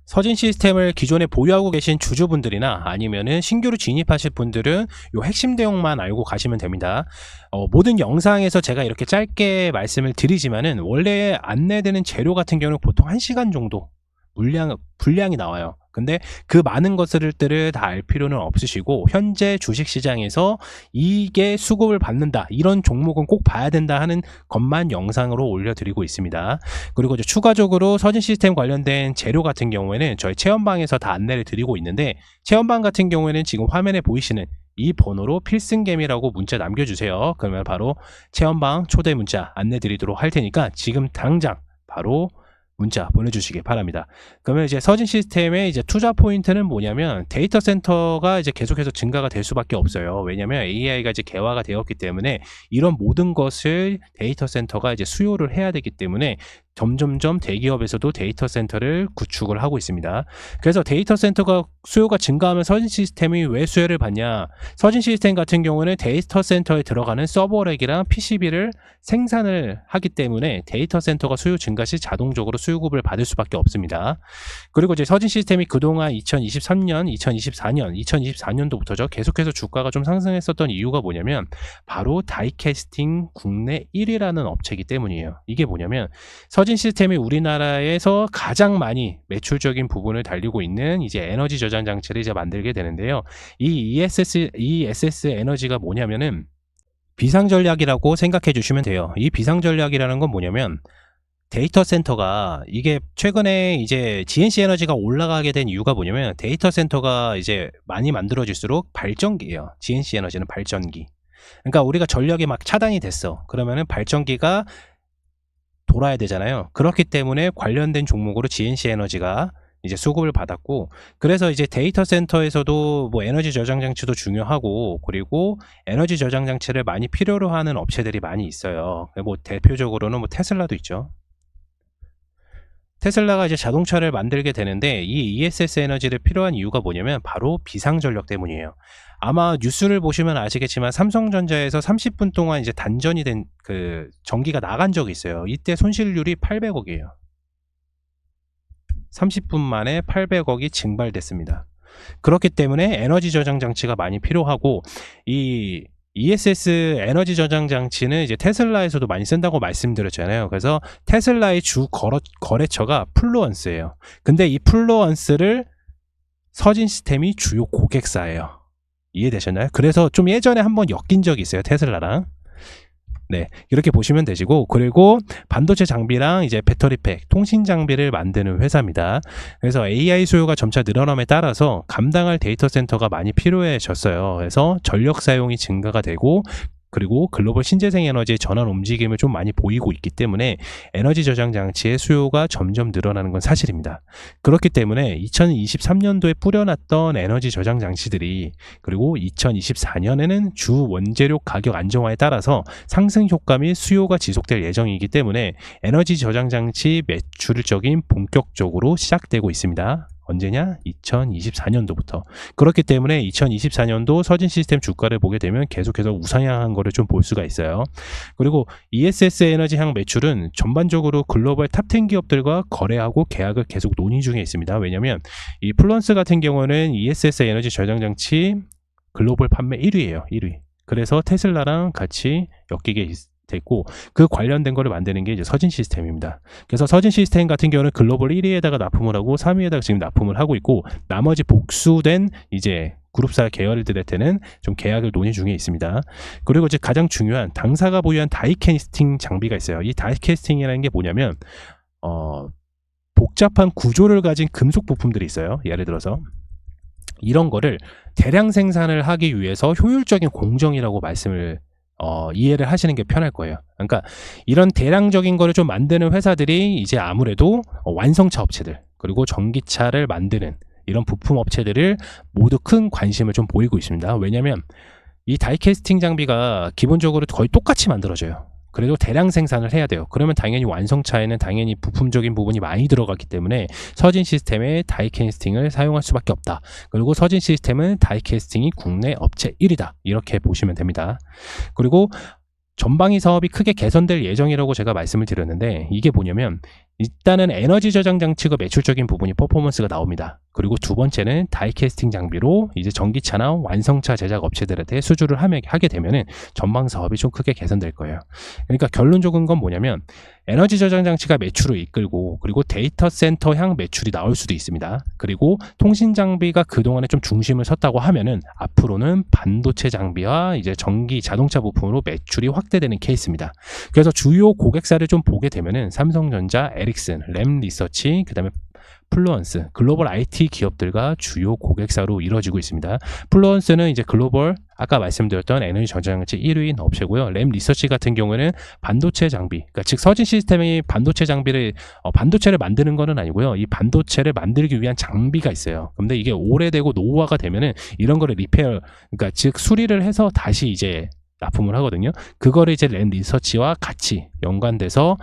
서진 시스템을 기존에 보유하고 계신 주주분들이나 아니면은 신규로 진입하실 분들은 요 핵심 내용만 알고 가시면 됩니다. 모든 영상에서 제가 이렇게 짧게 말씀을 드리지만은 원래 안내되는 재료 같은 경우는 보통 1시간 정도 분량이 나와요. 근데 그 많은 것들을 다 알 필요는 없으시고, 현재 주식시장에서 이게 수급을 받는다, 이런 종목은 꼭 봐야 된다 하는 것만 영상으로 올려드리고 있습니다. 그리고 이제 추가적으로 서진 시스템 관련된 재료 같은 경우에는 저희 체험방에서 다 안내를 드리고 있는데, 체험방 같은 경우에는 지금 화면에 보이시는 이 번호로 필승겜이라고 문자 남겨주세요. 그러면 바로 체험방 초대 문자 안내 드리도록 할 테니까 지금 당장 바로 문자 보내주시기 바랍니다. 그러면 이제 서진 시스템의 이제 투자 포인트는 뭐냐면, 데이터 센터가 이제 계속해서 증가가 될 수밖에 없어요. 왜냐면 AI가 이제 개화가 되었기 때문에 이런 모든 것을 데이터 센터가 이제 수요를 해야 되기 때문에 점점점 대기업에서도 데이터 센터를 구축을 하고 있습니다. 그래서 데이터 센터가 수요가 증가하면 서진 시스템이 왜 수혜를 받냐? 서진 시스템 같은 경우는 데이터 센터에 들어가는 서버렉이랑 PCB를 생산을 하기 때문에 데이터 센터가 수요 증가 시 자동적으로 수요급을 받을 수밖에 없습니다. 그리고 이제 서진 시스템이 그동안 2023년, 2024년, 2024년도부터죠. 계속해서 주가가 좀 상승했었던 이유가 뭐냐면, 바로 다이캐스팅 국내 1위라는 업체이기 때문이에요. 이게 뭐냐면, 서진 시스템이 우리나라에서 가장 많이 매출적인 부분을 달리고 있는 이제 에너지 저장 장치를 이제 만들게 되는데요. 이 ESS 에너지가 뭐냐면은 비상 전략이라고 생각해 주시면 돼요. 이 비상 전략이라는 건 뭐냐면, 데이터 센터가 이게 최근에 이제 GNC 에너지가 올라가게 된 이유가 뭐냐면, 데이터 센터가 이제 많이 만들어질수록 발전기예요. GNC 에너지는 발전기. 그러니까 우리가 전력이 막 차단이 됐어. 그러면은 발전기가 돌아야 되잖아요. 그렇기 때문에 관련된 종목으로 GNC 에너지가 이제 수급을 받았고, 그래서 이제 데이터 센터에서도 뭐 에너지 저장 장치도 중요하고, 그리고 에너지 저장 장치를 많이 필요로 하는 업체들이 많이 있어요. 뭐 대표적으로는 뭐 테슬라도 있죠. 테슬라가 이제 자동차를 만들게 되는데, 이 ESS 에너지를 필요한 이유가 뭐냐면 바로 비상전력 때문이에요. 아마 뉴스를 보시면 아시겠지만 삼성전자에서 30분 동안 이제 단전이 된 그 전기가 나간 적이 있어요. 이때 손실률이 800억이에요. 30분 만에 800억이 증발됐습니다. 그렇기 때문에 에너지 저장 장치가 많이 필요하고, 이 ESS 에너지 저장 장치는 이제 테슬라에서도 많이 쓴다고 말씀드렸잖아요. 그래서 테슬라의 주 거래처가 플루언스예요. 근데 이 플루언스를 서진 시스템이 주요 고객사예요. 이해되셨나요? 그래서 좀 예전에 한번 엮인 적이 있어요, 테슬라랑. 네, 이렇게 보시면 되시고, 그리고 반도체 장비랑 이제 배터리팩, 통신 장비를 만드는 회사입니다. 그래서 AI 수요가 점차 늘어남에 따라서 감당할 데이터 센터가 많이 필요해졌어요. 그래서 전력 사용이 증가가 되고, 그리고 글로벌 신재생 에너지의 전환 움직임을 좀 많이 보이고 있기 때문에 에너지 저장 장치의 수요가 점점 늘어나는 건 사실입니다. 그렇기 때문에 2023년도에 뿌려놨던 에너지 저장 장치들이, 그리고 2024년에는 주 원재료 가격 안정화에 따라서 상승 효과 및 수요가 지속될 예정이기 때문에 에너지 저장 장치 매출적인 본격적으로 시작되고 있습니다. 언제냐? 2024년도부터. 그렇기 때문에 2024년도 서진 시스템 주가를 보게 되면 계속해서 우상향한 거를 좀 볼 수가 있어요. 그리고 ESS 에너지 향 매출은 전반적으로 글로벌 탑10 기업들과 거래하고 계약을 계속 논의 중에 있습니다. 왜냐면 이 플런스 같은 경우는 ESS 에너지 저장 장치 글로벌 판매 1위예요. 1위. 그래서 테슬라랑 같이 엮이게 됐고, 그 관련된 거를 만드는 게 이제 서진 시스템입니다. 그래서 서진 시스템 같은 경우는 글로벌 1위에다가 납품을 하고 3위에다가 지금 납품을 하고 있고, 나머지 복수된 이제 그룹사 계열들한테는 좀 계약을 논의 중에 있습니다. 그리고 이제 가장 중요한 당사가 보유한 다이캐스팅 장비가 있어요. 이 다이캐스팅이라는 게 뭐냐면, 복잡한 구조를 가진 금속 부품들이 있어요. 예를 들어서 이런 거를 대량 생산을 하기 위해서 효율적인 공정이라고 말씀을 이해를 하시는 게 편할 거예요. 그러니까 이런 대량적인 거를 좀 만드는 회사들이 이제 아무래도 완성차 업체들, 그리고 전기차를 만드는 이런 부품 업체들을 모두 큰 관심을 좀 보이고 있습니다. 왜냐면 이 다이캐스팅 장비가 기본적으로 거의 똑같이 만들어져요. 그래도 대량 생산을 해야 돼요. 그러면 당연히 완성차에는 당연히 부품적인 부분이 많이 들어가기 때문에 서진 시스템의 다이캐스팅을 사용할 수밖에 없다. 그리고 서진 시스템은 다이캐스팅이 국내 업체 1위다. 이렇게 보시면 됩니다. 그리고 전방위 사업이 크게 개선될 예정이라고 제가 말씀을 드렸는데, 이게 뭐냐면 일단은 에너지 저장 장치가 매출적인 부분이 퍼포먼스가 나옵니다. 그리고 두 번째는 다이캐스팅 장비로 이제 전기차나 완성차 제작 업체들한테 수주를 하게 되면은 전방 사업이 좀 크게 개선될 거예요. 그러니까 결론적인 건 뭐냐면 에너지 저장 장치가 매출을 이끌고, 그리고 데이터 센터 향 매출이 나올 수도 있습니다. 그리고 통신 장비가 그동안에 좀 중심을 섰다고 하면은 앞으로는 반도체 장비와 이제 전기 자동차 부품으로 매출이 확대되는 케이스입니다. 그래서 주요 고객사를 좀 보게 되면은 삼성전자, 에릭슨, 램리서치, 그다음에 플루언스, 글로벌 IT 기업들과 주요 고객사로 이루어지고 있습니다. 플루언스는 이제 글로벌 아까 말씀드렸던 에너지 저장장치 1위인 업체고요. 램리서치 같은 경우에는 반도체 장비, 그러니까 즉 서진 시스템이 반도체 장비를 반도체를 만드는 거는 아니고요. 이 반도체를 만들기 위한 장비가 있어요. 근데 이게 오래되고 노후화가 되면은 이런 거를 리페어, 그러니까 즉 수리를 해서 다시 이제 납품을 하거든요. 그거를 이제 램리서치와 같이 연관돼서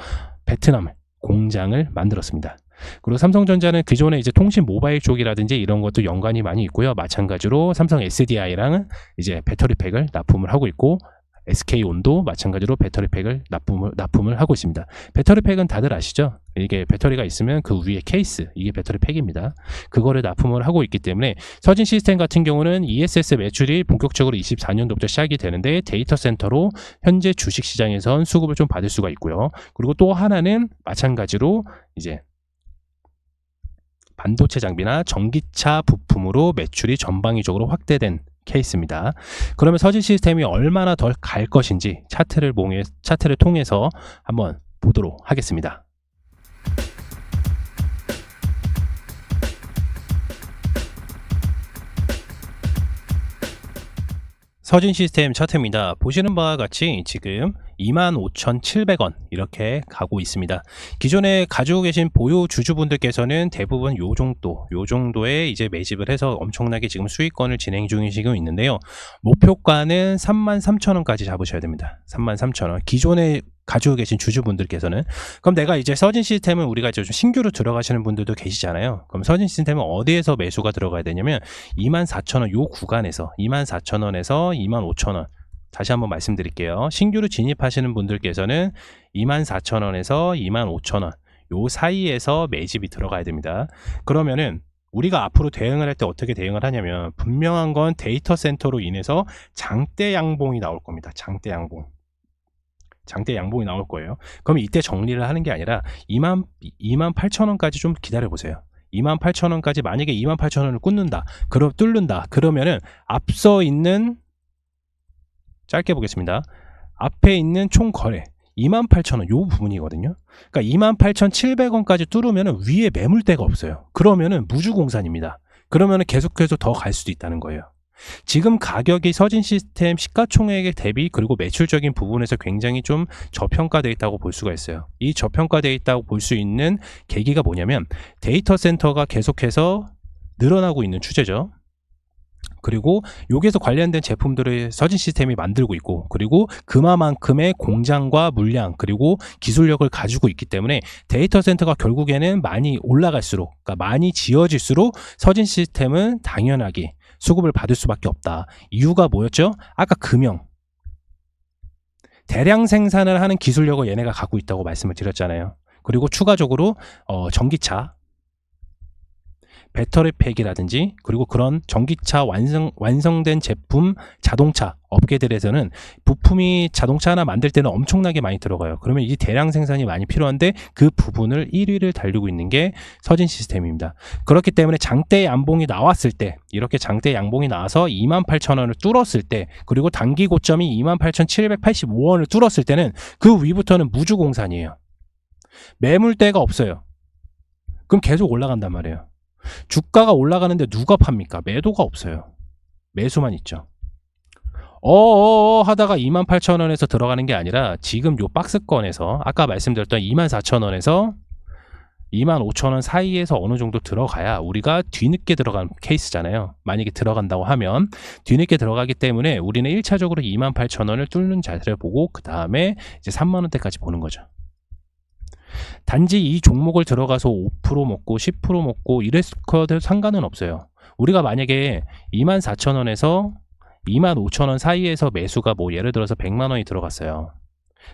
베트남 공장을 만들었습니다. 그리고 삼성전자는 기존에 이제 통신 모바일 쪽이라든지 이런 것도 연관이 많이 있고요. 마찬가지로 삼성 SDI랑 이제 배터리팩을 납품을 하고 있고, SK온도 마찬가지로 배터리팩을 납품을 하고 있습니다. 배터리팩은 다들 아시죠? 이게 배터리가 있으면 그 위에 케이스, 이게 배터리팩입니다. 그거를 납품을 하고 있기 때문에 서진 시스템 같은 경우는 ESS 매출이 본격적으로 24년도부터 시작이 되는데 데이터 센터로 현재 주식시장에선 수급을 좀 받을 수가 있고요. 그리고 또 하나는 마찬가지로 이제 반도체 장비나 전기차 부품으로 매출이 전방위적으로 확대된 케이스입니다. 그러면 서진 시스템이 얼마나 더 갈 것인지 차트를 통해서 한번 보도록 하겠습니다. 서진 시스템 차트입니다. 보시는 바와 같이 지금 25,700원 이렇게 가고 있습니다. 기존에 가지고 계신 보유 주주분들께서는 대부분 요 정도에 이제 매집을 해서 엄청나게 지금 수익권을 진행 중이시고 있는데요. 목표가는 33,000원까지 잡으셔야 됩니다. 33,000원. 기존에 가지고 계신 주주분들께서는. 그럼 내가 이제 서진 시스템은 우리가 이제 좀 신규로 들어가시는 분들도 계시잖아요. 그럼 서진 시스템은 어디에서 매수가 들어가야 되냐면 24,000원 요 구간에서 24,000원에서 25,000원. 다시 한번 말씀드릴게요. 신규로 진입하시는 분들께서는 24,000원에서 25,000원 요 사이에서 매집이 들어가야 됩니다. 그러면은 우리가 앞으로 대응을 할 때 어떻게 대응을 하냐면 분명한 건 데이터 센터로 인해서 장대 양봉이 나올 겁니다. 장대 양봉이 나올 거예요. 그럼 이때 정리를 하는 게 아니라 28,000원까지 좀 기다려 보세요. 28,000원까지 만약에 28,000원을 뚫는다. 그러면은 앞서 있는, 짧게 보겠습니다. 앞에 있는 총 거래 28,000원 요 부분이거든요. 그러니까 28,700원까지 뚫으면은 위에 매물대가 없어요. 그러면은 무주공산입니다. 그러면은 계속해서 더 갈 수도 있다는 거예요. 지금 가격이 서진 시스템 시가총액에 대비 그리고 매출적인 부분에서 굉장히 좀 저평가되어 있다고 볼 수가 있어요. 이 저평가되어 있다고 볼 수 있는 계기가 뭐냐면 데이터 센터가 계속해서 늘어나고 있는 추세죠. 그리고 여기에서 관련된 제품들을 서진 시스템이 만들고 있고, 그리고 그만큼의 공장과 물량 그리고 기술력을 가지고 있기 때문에 데이터 센터가 결국에는 많이 올라갈수록, 그러니까 많이 지어질수록 서진 시스템은 당연하게 수급을 받을 수밖에 없다. 이유가 뭐였죠? 아까 금형 대량 생산을 하는 기술력을 얘네가 갖고 있다고 말씀을 드렸잖아요. 그리고 추가적으로 전기차 배터리팩이라든지 그리고 그런 전기차 완성된 제품 자동차 업계들에서는 부품이 자동차 하나 만들 때는 엄청나게 많이 들어가요. 그러면 이 대량 생산이 많이 필요한데 그 부분을 1위를 달리고 있는 게 서진 시스템입니다. 그렇기 때문에 장대 양봉이 나왔을 때, 이렇게 장대 양봉이 나와서 28,000원을 뚫었을 때, 그리고 단기 고점이 28,785원을 뚫었을 때는 그 위부터는 무주공산이에요. 매물대가 없어요. 그럼 계속 올라간단 말이에요. 주가가 올라가는데 누가 팝니까? 매도가 없어요. 매수만 있죠. 하다가 28,000원에서 들어가는 게 아니라 지금 요 박스권에서 아까 말씀드렸던 24,000원에서 25,000원 사이에서 어느 정도 들어가야 우리가 뒤늦게 들어간 케이스잖아요. 만약에 들어간다고 하면 뒤늦게 들어가기 때문에 우리는 1차적으로 28,000원을 뚫는 자세를 보고 그 다음에 이제 3만원대까지 보는 거죠. 단지 이 종목을 들어가서 5% 먹고 10% 먹고 이랬어도 상관은 없어요. 우리가 만약에 24,000원에서 25,000원 사이에서 매수가 뭐 예를 들어서 100만원이 들어갔어요.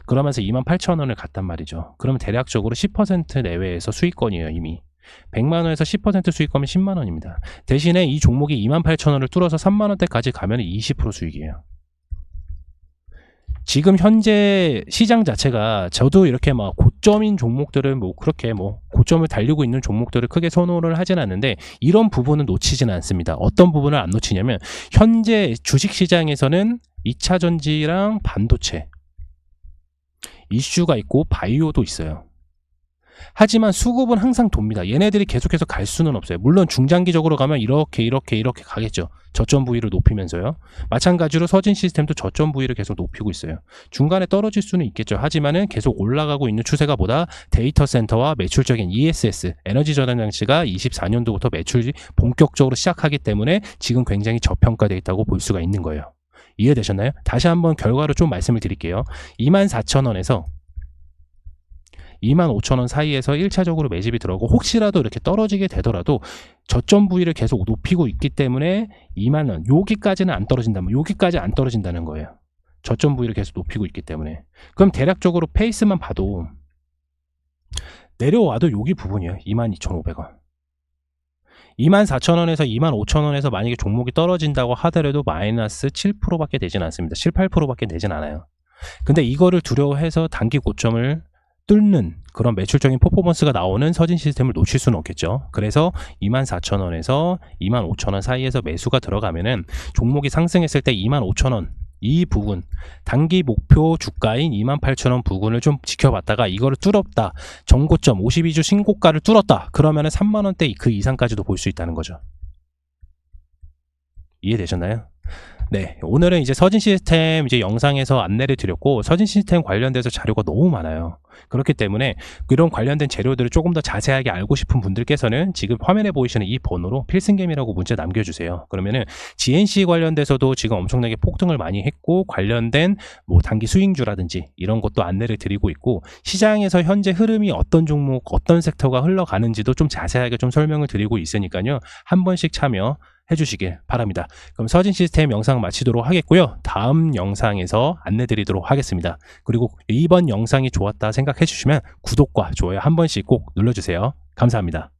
그러면서 28,000원을 갔단 말이죠. 그러면 대략적으로 10% 내외에서 수익권이에요. 이미 100만원에서 10% 수익권이면 10만원입니다. 대신에 이 종목이 28,000원을 뚫어서 3만원대까지 가면 20% 수익이에요. 지금 현재 시장 자체가 저도 이렇게 막 고점인 종목들을 뭐 그렇게 뭐 고점을 달리고 있는 종목들을 크게 선호를 하진 않는데, 이런 부분은 놓치지는 않습니다. 어떤 부분을 안 놓치냐면, 현재 주식시장에서는 2차 전지랑 반도체 이슈가 있고 바이오도 있어요. 하지만 수급은 항상 돕니다. 얘네들이 계속해서 갈 수는 없어요. 물론 중장기적으로 가면 이렇게 가겠죠. 저점 부위를 높이면서요. 마찬가지로 서진 시스템도 저점 부위를 계속 높이고 있어요. 중간에 떨어질 수는 있겠죠. 하지만은 계속 올라가고 있는 추세가 보다 데이터 센터와 매출적인 ESS, 에너지 전환 장치가 24년도부터 매출이 본격적으로 시작하기 때문에 지금 굉장히 저평가되어 있다고 볼 수가 있는 거예요. 이해되셨나요? 다시 한번 결과로 좀 말씀을 드릴게요. 24,000원에서 25,000원 사이에서 1차적으로 매집이 들어오고, 혹시라도 이렇게 떨어지게 되더라도 저점 부위를 계속 높이고 있기 때문에 2만원, 여기까지는 안 떨어진다면 여기까지 안 떨어진다는 거예요. 저점 부위를 계속 높이고 있기 때문에. 그럼 대략적으로 페이스만 봐도 내려와도 여기 부분이에요. 22,500원. 24,000원에서 25,000원에서 만약에 종목이 떨어진다고 하더라도 마이너스 7%밖에 되진 않습니다. 7, 8%밖에 되진 않아요. 근데 이거를 두려워해서 단기 고점을 뚫는 그런 매출적인 퍼포먼스가 나오는 서진 시스템을 놓칠 수는 없겠죠. 그래서 24,000원에서 25,000원 사이에서 매수가 들어가면은 종목이 상승했을 때 25,000원 이 부분, 단기 목표 주가인 28,000원 부근을 좀 지켜봤다가 이거를 뚫었다, 전고점 52주 신고가를 뚫었다, 그러면은 3만원대 그 이상까지도 볼 수 있다는 거죠. 이해되셨나요? 네, 오늘은 이제 서진 시스템 이제 영상에서 안내를 드렸고, 서진 시스템 관련돼서 자료가 너무 많아요. 그렇기 때문에 이런 관련된 재료들을 조금 더 자세하게 알고 싶은 분들께서는 지금 화면에 보이시는 이 번호로 필승겜이라고 문자 남겨주세요. 그러면은 GNC 관련돼서도 지금 엄청나게 폭등을 많이 했고, 관련된 뭐 단기 수익주라든지 이런 것도 안내를 드리고 있고, 시장에서 현재 흐름이 어떤 종목, 어떤 섹터가 흘러가는지도 좀 자세하게 좀 설명을 드리고 있으니까요. 한 번씩 참여 해주시길 바랍니다. 그럼 서진 시스템 영상 마치도록 하겠고요. 다음 영상에서 안내 드리도록 하겠습니다. 그리고 이번 영상이 좋았다 생각해 주시면 구독과 좋아요 한 번씩 꼭 눌러주세요. 감사합니다.